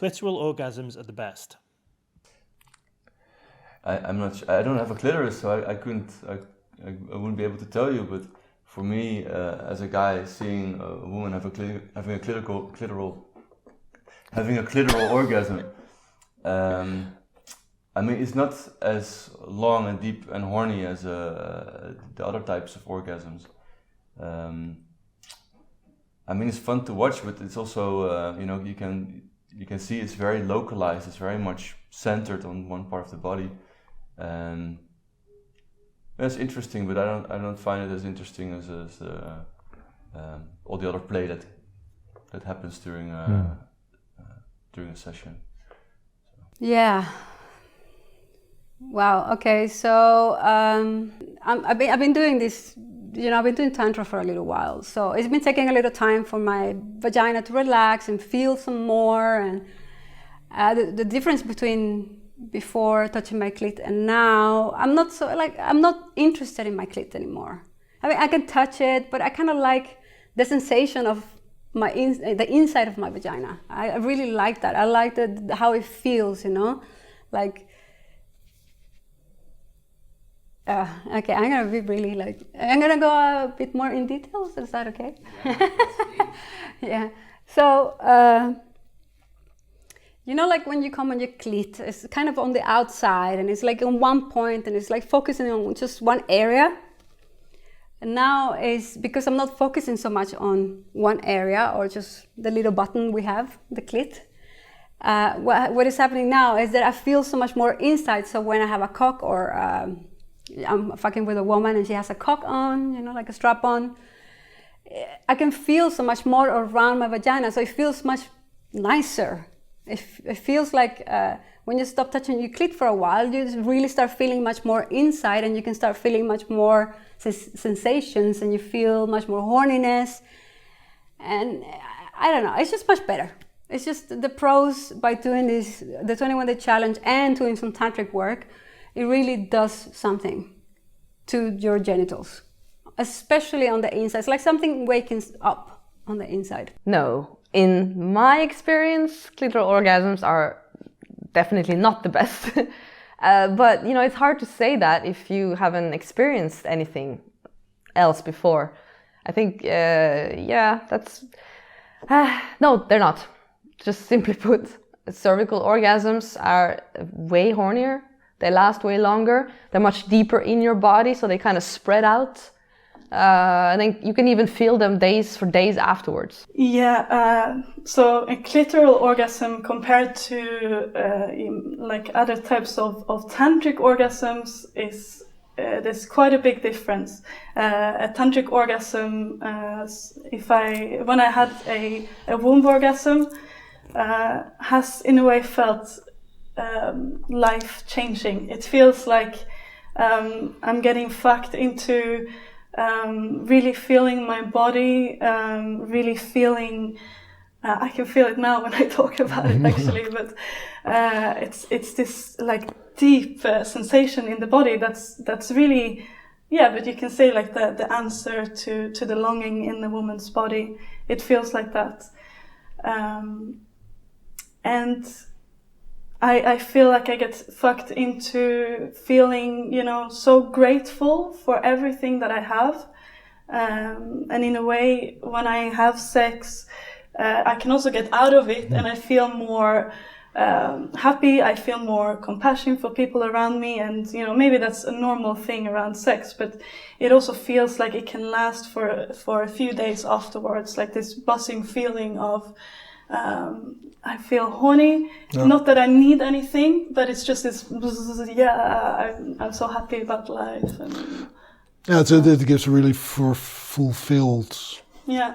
clitoral orgasms are the best? I'm not. I don't have a clitoris, so I couldn't. I wouldn't be able to tell you. But for me, as a guy, seeing a woman having a clitoral orgasm, I mean, it's not as long and deep and horny as the other types of orgasms. I mean, it's fun to watch, but it's also you can see it's very localized. It's very much centered on one part of the body. That's interesting, but I don't find it as interesting as all the other play that happens during a session. Yeah. Wow. Okay. So I've been doing this. I've been doing tantra for a little while. So it's been taking a little time for my vagina to relax and feel some more. And the difference between before touching my clit and now, I'm not interested in my clit anymore. I mean, I can touch it, but I kind of like the sensation of the inside of my vagina. I really like that. I like how it feels, like. Okay, I'm gonna be really I'm gonna go a bit more in details. Is that okay? Yeah. So, like when you come on your clit, it's kind of on the outside, and it's like on one point, and it's like focusing on just one area. And now is because I'm not focusing so much on one area or just the little button we have, the clit. What is happening now is that I feel so much more inside. So when I have a cock or I'm fucking with a woman and she has a cock on, like a strap on, I can feel so much more around my vagina. So it feels much nicer. It feels like when you stop touching your clit for a while, you just really start feeling much more inside, and you can start feeling much more sensations, and you feel much more horniness. And I don't know, it's just much better. It's just the pros by doing this, the 21-day challenge and doing some tantric work. It really does something to your genitals, especially on the inside. It's like something wakens up on the inside. No, in my experience, clitoral orgasms are definitely not the best. But, it's hard to say that if you haven't experienced anything else before. I think, that's... no, they're not. Just simply put, cervical orgasms are way hornier. They last way longer. They're much deeper in your body, so they kind of spread out. And then you can even feel them for days afterwards. Yeah, so a clitoral orgasm compared to other types of tantric orgasms is there's quite a big difference. A tantric orgasm, when I had a womb orgasm, has in a way felt life-changing. It feels like I'm getting fucked into really feeling my body, really feeling. I can feel it now when I talk about it, actually. But it's this deep sensation in the body. That's really, But you can say the answer to the longing in the woman's body. It feels like that, and. I feel like I get fucked into feeling, so grateful for everything that I have. And in a way, when I have sex, I can also get out of it, and I feel more happy. I feel more compassion for people around me. And, maybe that's a normal thing around sex, but it also feels like it can last for a few days afterwards, like this buzzing feeling of... I feel horny. Yeah. Not that I need anything, but it's just this. I'm so happy about life. And, it gives a really fulfilled. Yeah.